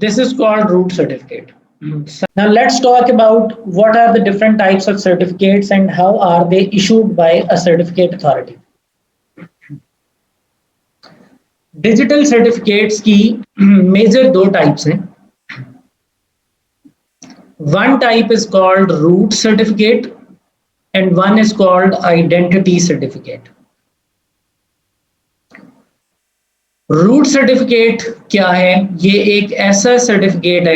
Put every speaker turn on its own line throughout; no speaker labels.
This is called root certificate. Now let's talk about what are the different types of certificates and how are they issued by a certificate authority. Digital certificates की major दो types हैं. One type is called root certificate and one is called identity certificate. Root certificate क्या है? ये एक ऐसा certificate है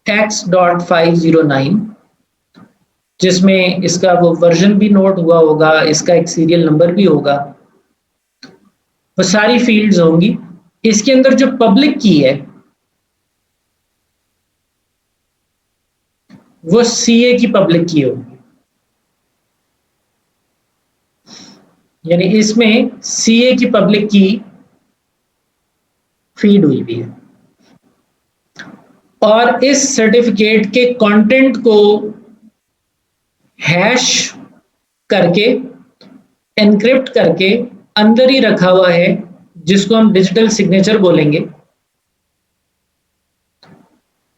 X.509 जिसमें इसका वो वर्जन भी नोट हुआ होगा, इसका एक सीरियल नंबर भी होगा, वो सारी फील्ड्स होंगी. इसके अंदर जो पब्लिक की है वो सीए की पब्लिक की होगी, यानी इसमें सीए की पब्लिक की फीड हुई भी है. और इस सर्टिफिकेट के कंटेंट को हैश करके एनक्रिप्ट करके अंदर ही रखा हुआ है, जिसको हम डिजिटल सिग्नेचर बोलेंगे.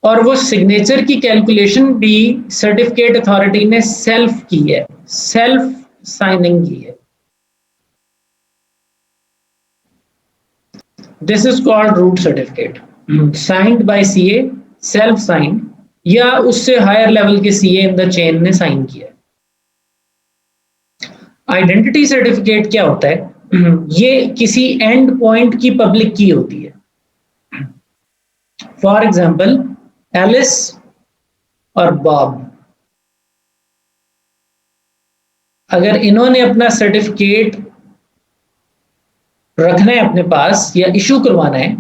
और वो सिग्नेचर की कैलकुलेशन भी सर्टिफिकेट अथॉरिटी ने सेल्फ की है, सेल्फ साइनिंग की है. This is called root certificate, signed by CA, self signed, या उससे हायर लेवल के सीए इन द चेन ने साइन किया. आइडेंटिटी सर्टिफिकेट क्या होता है? ये किसी एंड पॉइंट की पब्लिक की होती है. फॉर एग्जाम्पल एलिस और बॉब, अगर इन्होंने अपना सर्टिफिकेट रखना है अपने पास या इशू करवाना है,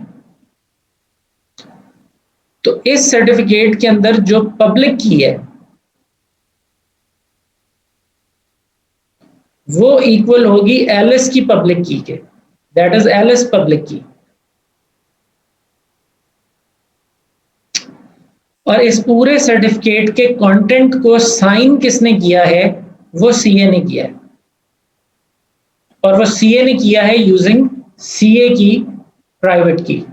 तो इस सर्टिफिकेट के अंदर जो पब्लिक की है वो इक्वल होगी एलिस की पब्लिक की के, दैट इज एलिस पब्लिक की. और इस पूरे सर्टिफिकेट के कंटेंट को साइन किसने किया है? वो सीए ने किया है. और वो सीए ने किया है यूजिंग सीए की प्राइवेट की.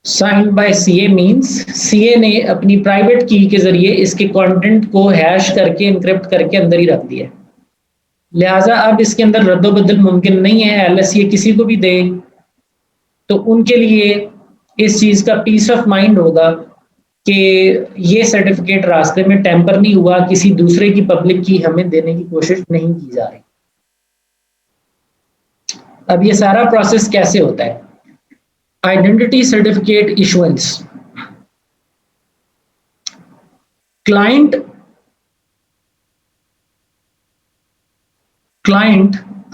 Signed by CA means CA ने अपनी प्राइवेट की के जरिए इसके कंटेंट को हैश करके एनक्रिप्ट करके अंदर ही रख दिया. लिहाजा अब इसके अंदर रद्दोबदल मुमकिन नहीं है. एलएस ये किसी को भी दे तो उनके लिए इस चीज का पीस ऑफ माइंड होगा कि ये सर्टिफिकेट रास्ते में टेम्पर नहीं हुआ, किसी दूसरे की पब्लिक की हमें देने की कोशिश नहीं की जा रही. अब ये सारा प्रोसेस कैसे होता है? Identity certificate issuance. क्लाइंट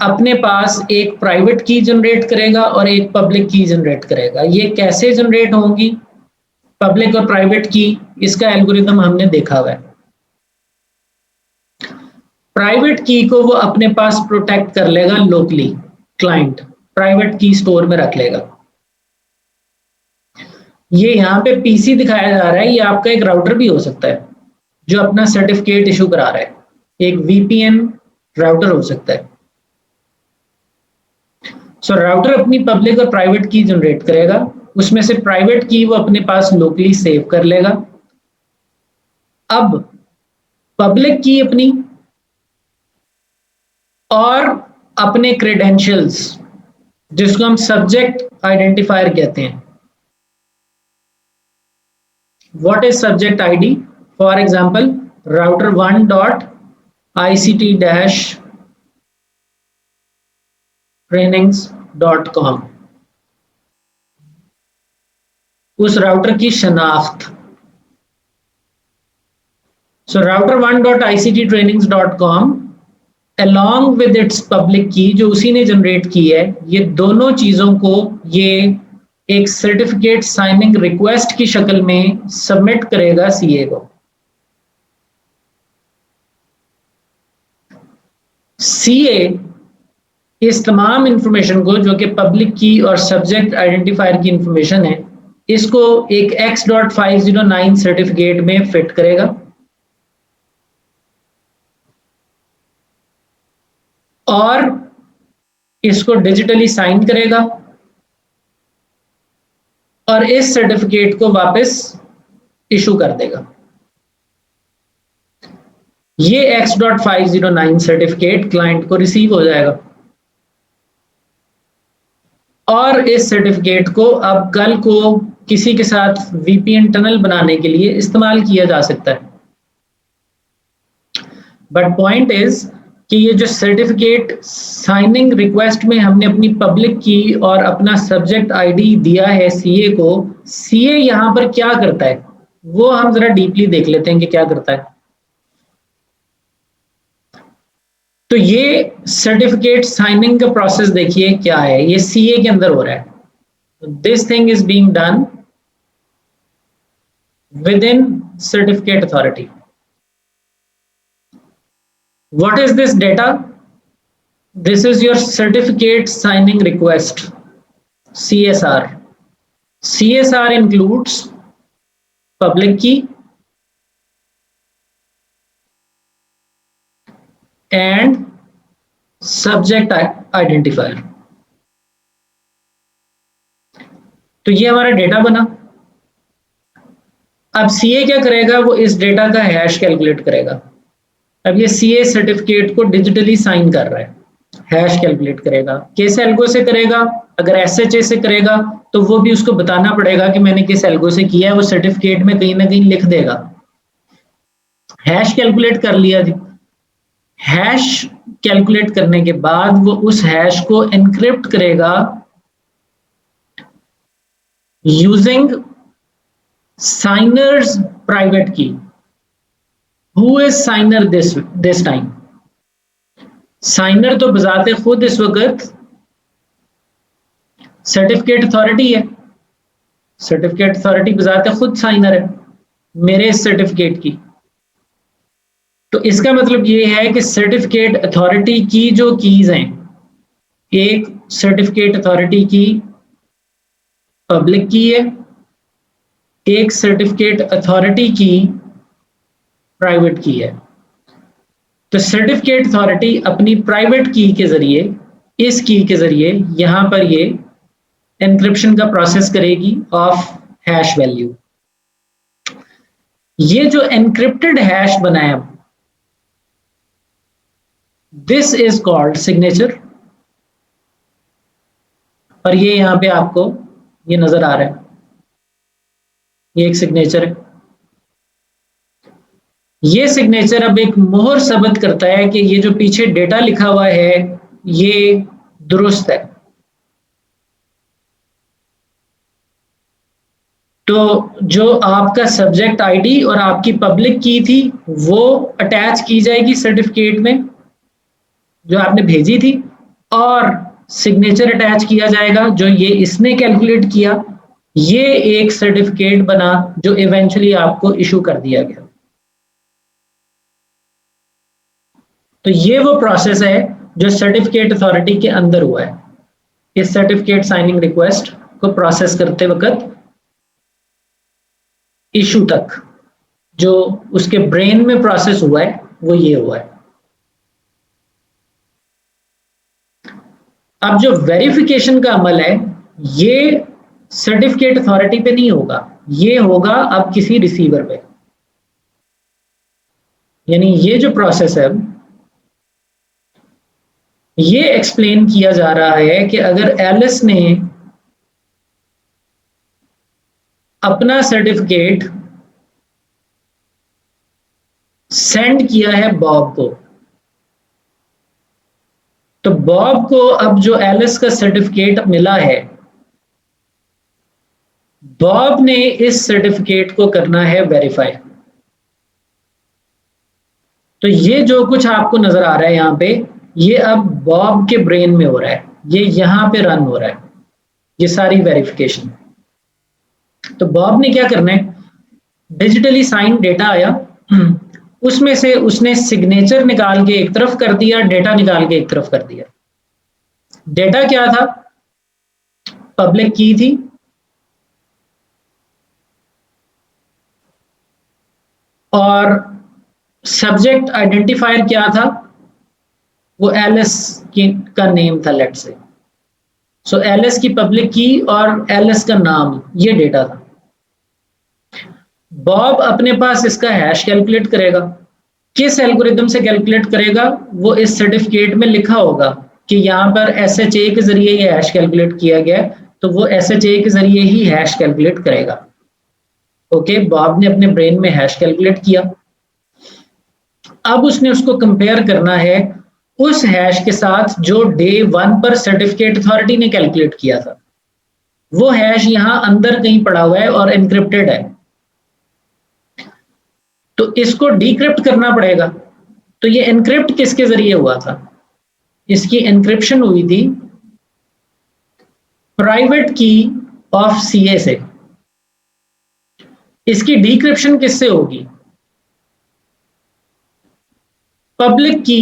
अपने पास एक प्राइवेट की जनरेट करेगा और एक पब्लिक की जनरेट करेगा. ये कैसे जनरेट होंगी पब्लिक और प्राइवेट की? इसका एल्गोरिथम हमने देखा हुआ है. प्राइवेट की को वो अपने पास प्रोटेक्ट कर लेगा लोकली. क्लाइंट प्राइवेट की स्टोर में रख लेगा. ये यहाँ पे पीसी दिखाया जा रहा है, ये आपका एक राउटर भी हो सकता है जो अपना सर्टिफिकेट इशू करा रहा है. एक वीपीएन राउटर हो सकता है. सो राउटर अपनी पब्लिक और प्राइवेट की जनरेट करेगा, उसमें से प्राइवेट की वो अपने पास लोकली सेव कर लेगा. अब पब्लिक की अपनी और अपने क्रेडेंशियल्स, जिसको हम सब्जेक्ट आइडेंटिफायर कहते हैं. What is subject ID? For example router 1.ict-trainings.com, उस राउटर की शनाख्त. सो router 1.ict-trainings.com along with its public की जो उसी ने जनरेट की है, ये दोनों चीजों को ये एक सर्टिफिकेट साइनिंग रिक्वेस्ट की शक्ल में सबमिट करेगा सीए को. सीए इस तमाम इंफॉर्मेशन को, जो कि पब्लिक की और सब्जेक्ट आइडेंटिफायर की इंफॉर्मेशन है, इसको एक X.509 सर्टिफिकेट में फिट करेगा और इसको डिजिटली साइन करेगा और इस सर्टिफिकेट को वापस इशू कर देगा। ये X.509 सर्टिफिकेट क्लाइंट को रिसीव हो जाएगा और इस सर्टिफिकेट को अब कल को किसी के साथ VPN टनल बनाने के लिए इस्तेमाल किया जा सकता है। बट पॉइंट इज कि ये जो सर्टिफिकेट साइनिंग रिक्वेस्ट में हमने अपनी पब्लिक की और अपना सब्जेक्ट आईडी दिया है सीए को, सीए यहां पर क्या करता है वो हम जरा डीपली देख लेते हैं कि क्या करता है। तो ये सर्टिफिकेट साइनिंग का प्रोसेस देखिए क्या है, ये सीए के अंदर हो रहा है। This thing is being done with in certificate authority. What is this data? This is your certificate signing request, CSR. CSR includes public key and subject identifier. तो ये हमारा डेटा बना। अब सीए क्या करेगा, वो इस डेटा का हैश कैलकुलेट करेगा। अब ये सीए सर्टिफिकेट को डिजिटली साइन कर रहा है, हैश कैलकुलेट करेगा। किस एल्गो से करेगा? अगर एसएचए से करेगा तो वो भी उसको बताना पड़ेगा कि मैंने किस एल्गो से किया है, वो सर्टिफिकेट में कहीं ना कहीं लिख देगा। हैश कैलकुलेट कर लिया जी। हैश कैलकुलेट करने के बाद वो उस हैश को एनक्रिप्ट करेगा यूजिंग साइनर्स प्राइवेट की। Who is signer this time? Signer तो बजाते खुद इस वक्त सर्टिफिकेट अथॉरिटी है। सर्टिफिकेट अथॉरिटी बजाते खुद साइनर है मेरे इस सर्टिफिकेट की। तो इसका मतलब ये है कि सर्टिफिकेट अथॉरिटी की जो कीज हैं, एक सर्टिफिकेट अथॉरिटी की पब्लिक की है, एक सर्टिफिकेट अथॉरिटी की प्राइवेट की है। तो सर्टिफिकेट अथॉरिटी अपनी प्राइवेट की के जरिए, इस की के जरिए यहां पर ये एनक्रिप्शन का प्रोसेस करेगी ऑफ हैश वैल्यू। ये जो एनक्रिप्टेड हैश बनाया, दिस इज कॉल्ड सिग्नेचर। और ये यहां पे आपको ये नजर आ रहा है, ये एक सिग्नेचर है। ये सिग्नेचर अब एक मोहर साबित करता है कि ये जो पीछे डेटा लिखा हुआ है ये दुरुस्त है। तो जो आपका सब्जेक्ट आईडी और आपकी पब्लिक की थी वो अटैच की जाएगी सर्टिफिकेट में जो आपने भेजी थी, और सिग्नेचर अटैच किया जाएगा जो ये इसने कैलकुलेट किया। ये एक सर्टिफिकेट बना जो इवेंचुअली आपको इशू कर दिया गया। तो ये वो प्रोसेस है जो सर्टिफिकेट अथॉरिटी के अंदर हुआ है। इस सर्टिफिकेट साइनिंग रिक्वेस्ट को प्रोसेस करते वक्त इशू तक जो उसके ब्रेन में प्रोसेस हुआ है वो ये हुआ है। अब जो वेरिफिकेशन का अमल है ये सर्टिफिकेट अथॉरिटी पे नहीं होगा, ये होगा अब किसी रिसीवर पे। यानी ये जो प्रोसेस है ये एक्सप्लेन किया जा रहा है कि अगर एलिस ने अपना सर्टिफिकेट सेंड किया है बॉब को, तो बॉब को अब जो एलिस का सर्टिफिकेट मिला है, बॉब ने इस सर्टिफिकेट को करना है वेरीफाई। तो ये जो कुछ आपको नजर आ रहा है यहां पे, ये अब बॉब के ब्रेन में हो रहा है, ये यहां पे रन हो रहा है ये सारी वेरिफिकेशन। तो बॉब ने क्या करना है, डिजिटली साइन डेटा आया, उसमें से उसने सिग्नेचर निकाल के एक तरफ कर दिया, डेटा निकाल के एक तरफ कर दिया। डेटा क्या था, पब्लिक की थी, और सब्जेक्ट आइडेंटिफायर क्या था, वो एलएस का नेम था लेट से। सो एलएस की पब्लिक की और एलएस का नाम, ये डेटा था। बॉब अपने पास इसका हैश कैलकुलेट करेगा। किस एल्गोरिदम से कैलकुलेट करेगा? वो इस सर्टिफिकेट में लिखा होगा कि यहाँ पर SHA के जरिए ये हैश कैलकुलेट किया गया, तो वो SHA के जरिए ही हैश कैलकुलेट करेगा। ओके, बॉब ने अपने ब्रेन में हैश कैलकुलेट किया। अब उसने उसको कंपेयर करना है उस हैश के साथ जो डे 1 पर सर्टिफिकेट अथॉरिटी ने कैलकुलेट किया था। वो हैश यहां अंदर कहीं पड़ा हुआ है और एनक्रिप्टेड है, तो इसको डिक्रिप्ट करना पड़ेगा। तो ये एनक्रिप्ट किसके जरिए हुआ था? इसकी एनक्रिप्शन हुई थी प्राइवेट की ऑफ CA से। इसकी डिक्रिप्शन किससे होगी? पब्लिक की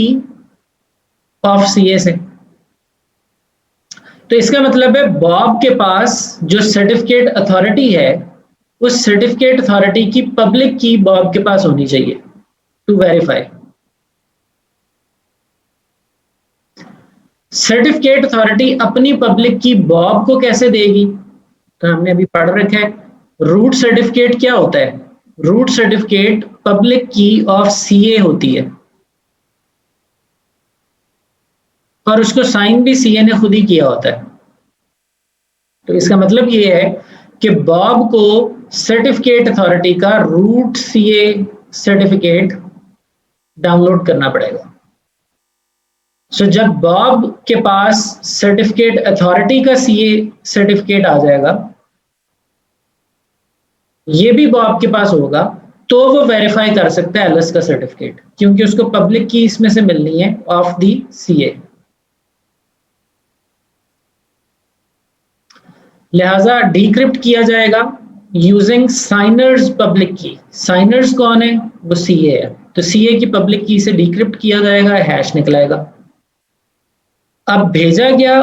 ऑफ CA से। तो इसका मतलब है बॉब के पास जो सर्टिफिकेट अथॉरिटी है, उस सर्टिफिकेट अथॉरिटी की पब्लिक की बॉब के पास होनी चाहिए टू वेरीफाई। सर्टिफिकेट अथॉरिटी अपनी पब्लिक की बॉब को कैसे देगी? तो हमने अभी पढ़ रखा है, रूट सर्टिफिकेट क्या होता है? रूट सर्टिफिकेट पब्लिक की ऑफ CA होती है और उसको साइन भी CA ने खुद ही किया होता है। तो इसका मतलब ये है कि बॉब को सर्टिफिकेट अथॉरिटी का रूट CA सर्टिफिकेट डाउनलोड करना पड़ेगा। सो जब बॉब के पास सर्टिफिकेट अथॉरिटी का CA सर्टिफिकेट आ जाएगा, ये भी बॉब के पास होगा, तो वो वेरीफाई कर सकता है एलएस का सर्टिफिकेट, क्योंकि उसको पब्लिक की इसमें से मिलनी है ऑफ दी CA। लिहाजा डिक्रिप्ट किया जाएगा यूजिंग साइनर्स पब्लिक की। साइनर्स कौन है? वो CA है। तो CA की पब्लिक की से डिक्रिप्ट किया जाएगा, हैश निकलेगा। अब भेजा गया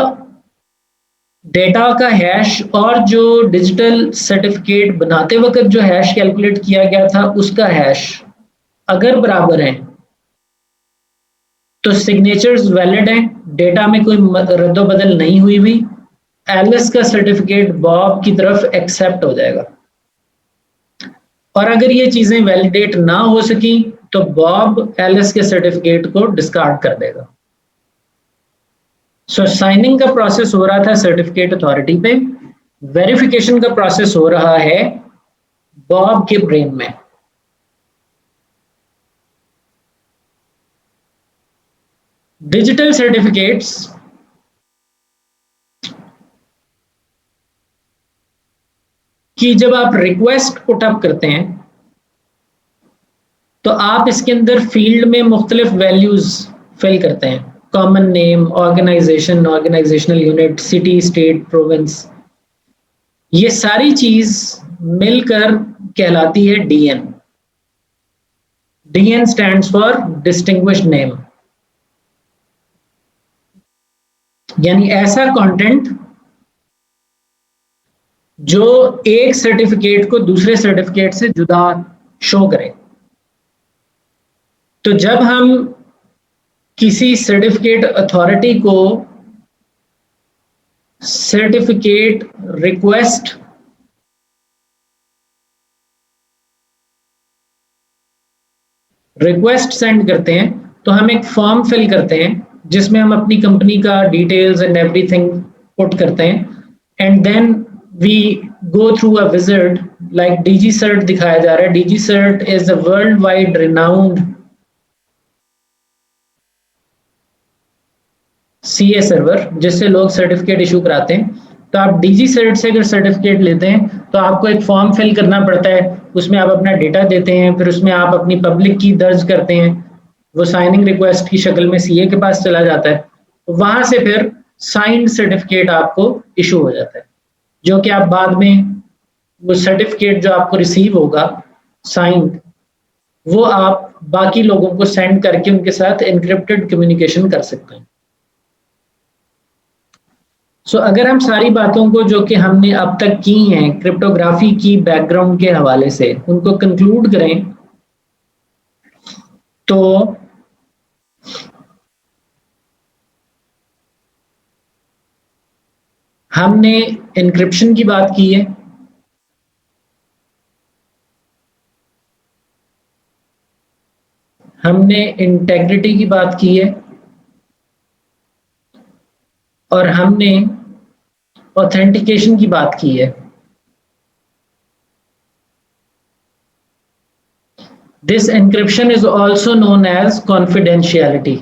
डेटा का हैश और जो डिजिटल सर्टिफिकेट बनाते वक्त जो हैश कैलकुलेट किया गया था उसका हैश अगर बराबर है तो सिग्नेचर्स वैलिड हैं, डेटा में कोई रद्दोबदल नहीं हुई हुई, एलिस का सर्टिफिकेट बॉब की तरफ एक्सेप्ट हो जाएगा। और अगर ये चीजें वैलिडेट ना हो सकी तो बॉब एलिस के सर्टिफिकेट को डिस्कार्ड कर देगा। सो साइनिंग का प्रोसेस हो रहा था सर्टिफिकेट अथॉरिटी पे, वेरिफिकेशन का प्रोसेस हो रहा है बॉब के ब्रेन में। डिजिटल सर्टिफिकेट्स की जब आप रिक्वेस्ट पुट अप करते हैं तो आप इसके अंदर फील्ड में मुख्तलिफ वैल्यूज फिल करते हैं, common name, organization, organizational unit, city, state, province. ये सारी चीज मिलकर कहलाती है DN। DN stands for distinguished name, यानी ऐसा कंटेंट जो एक सर्टिफिकेट को दूसरे सर्टिफिकेट से जुदा शो करे। तो जब हम किसी सर्टिफिकेट अथॉरिटी को सर्टिफिकेट रिक्वेस्ट सेंड करते हैं तो हम एक फॉर्म फिल करते हैं जिसमें हम अपनी कंपनी का डिटेल्स एंड एवरीथिंग पुट करते हैं, and then we go through a visit like DigiCert दिखाया जा रहा है। DigiCert is a world wide renowned CA server जिससे लोग सर्टिफिकेट इशू कराते हैं। तो आप DigiCert से अगर सर्टिफिकेट लेते हैं तो आपको एक फॉर्म फिल करना पड़ता है, उसमें आप अपना डेटा देते हैं, फिर उसमें आप अपनी पब्लिक की दर्ज करते हैं, वो साइनिंग रिक्वेस्ट की शक्ल में CA के पास चला जाता है, तो वहां से फिर साइंड सर्टिफिकेट आपको इशू हो जाता है, जो कि आप बाद में वो सर्टिफिकेट जो आपको रिसीव होगा साइंड, वो आप बाकी लोगों को सेंड करके उनके साथ एनक्रिप्टेड कम्युनिकेशन कर सकते हैं। सो अगर हम सारी बातों को जो कि हमने अब तक की हैं क्रिप्टोग्राफी की बैकग्राउंड के हवाले से उनको कंक्लूड करें तो हमने एन्क्रिप्शन की बात की है, हमने इंटेग्रिटी की बात की है और हमने ऑथेंटिकेशन की बात की है। This encryption is also known as confidentiality.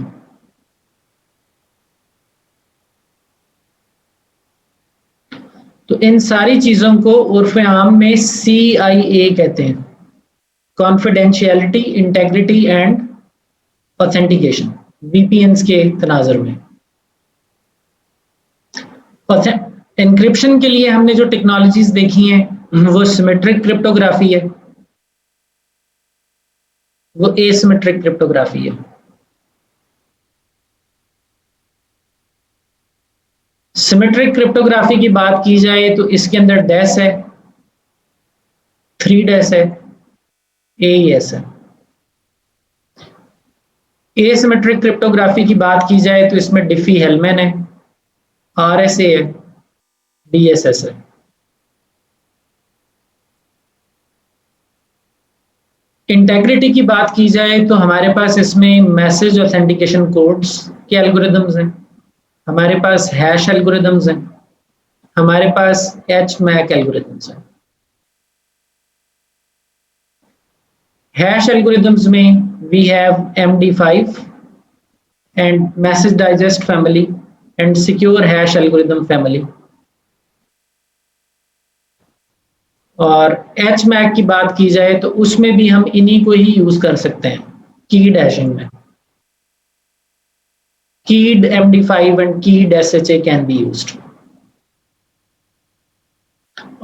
तो इन सारी चीजों को उर्फ आम में CIA कहते हैं, confidentiality, integrity and authentication, VPNs के तनाजर में। एन्क्रिप्शन के लिए हमने जो टेक्नोलॉजीज देखी हैं वो सिमेट्रिक क्रिप्टोग्राफी है, वो एसिमेट्रिक क्रिप्टोग्राफी है। सिमेट्रिक क्रिप्टोग्राफी की बात की जाए तो इसके अंदर डैश है, 3 डैश है, AES है। एसिमेट्रिक क्रिप्टोग्राफी की बात की जाए तो इसमें डिफी-हेलमैन है, RSA है, DSS है। इंटेग्रिटी की बात की जाए तो हमारे पास इसमें मैसेज ऑथेंटिकेशन कोड्स के एल्गोरिदम्स हैं, हमारे पास हैश एल्गोरिदम्स हैं, हमारे पास HMAC एल्गोरिदम्स हैं। हैश एल्गोरिदम्स में we have MD5 and message digest family and secure hash algorithm family। और HMAC की बात की जाए तो उसमें भी हम इन्हीं को ही यूज कर सकते हैं की डैशिंग में। Keyed MD5 and keyed SHA can be used।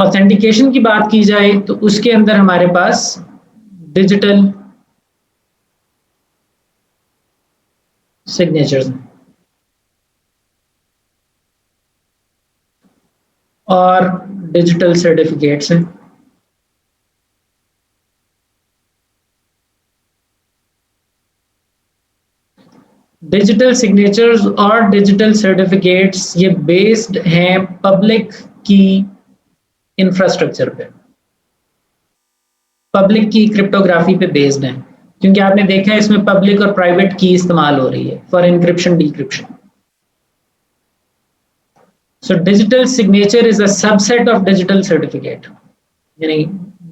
Authentication की बात की जाए तो उसके अंदर हमारे पास डिजिटल सिग्नेचर्स और डिजिटल सर्टिफिकेट्स हैं। डिजिटल सिग्नेचर्स और डिजिटल सर्टिफिकेट्स ये बेस्ड हैं पब्लिक की इंफ्रास्ट्रक्चर पे, पब्लिक की क्रिप्टोग्राफी पे बेस्ड हैं, क्योंकि आपने देखा है इसमें पब्लिक और प्राइवेट की इस्तेमाल हो रही है for encryption decryption. So digital signature is a subset of digital certificate, यानी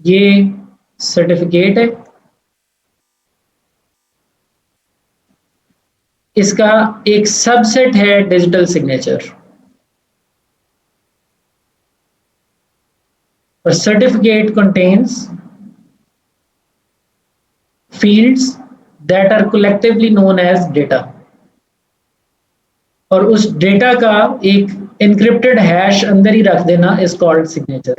ये सर्टिफिकेट है, इसका एक सबसेट है digital signature. A certificate contains fields that are collectively known as data, और उस डेटा का एक encrypted हैश अंदर ही रख देना is called signature।